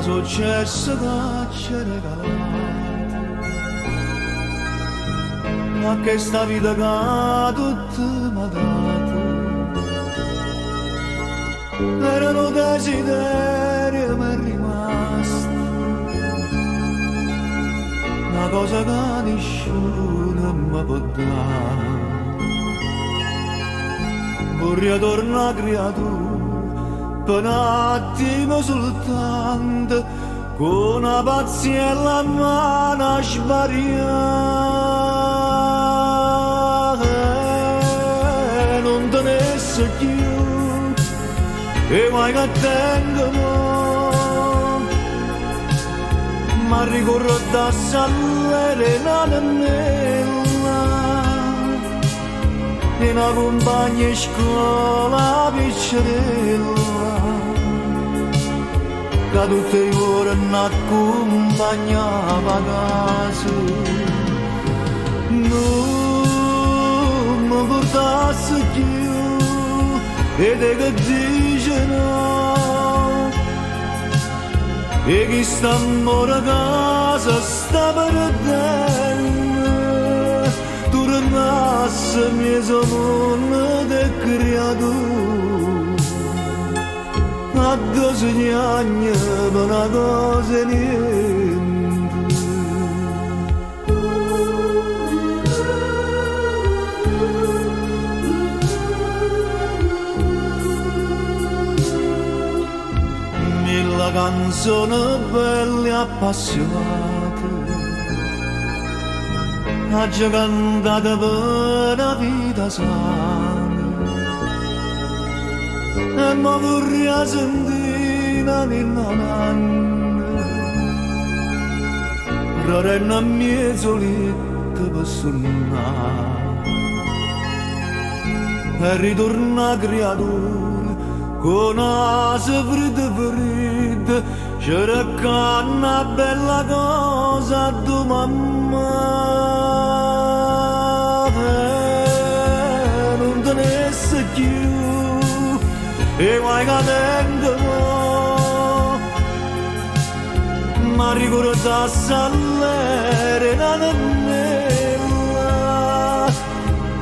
successo che ci regalava, ma che sta vita che tutto mi ha dato, erano desideri e mi è rimasto, una cosa che nessuno mi può dare. Vorrei tornare creatura per un attimo soltanto, con una pazienza a mano a sbariare, non tenesse più e mai che tengo, ma ricordo da salire la nella e una compagna in scuola piccerella che tutte le ore mi accompagnava a casa. Non mi portasse più ed è che dice no, e chi sta a casa sta perdendo. Tornasse mio mondo de creatura, a 12 anni per una cosa e niente. Mille canzoni belle e appassionate ha già cantato per la vita sana, e mi vorrei sentire una nanna, rarena mia solita per suonare, e ritorna creatura con asa fritta, c'era una bella cosa a tua mamma. Non tenesse più e mai cadendo, ma ricorda salire la nella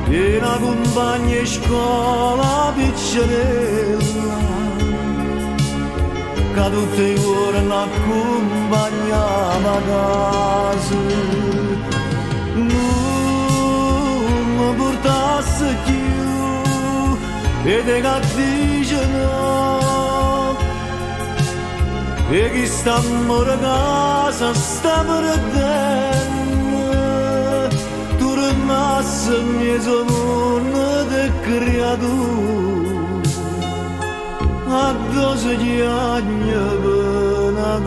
e una compagna in scuola piccerella che tutte le ore mi accompagnava a casa. Non mi portasse più ed è che dice no, e chi sta a casa sta perdendo. Tornasse mio mondo de creatura, a 12 anni per una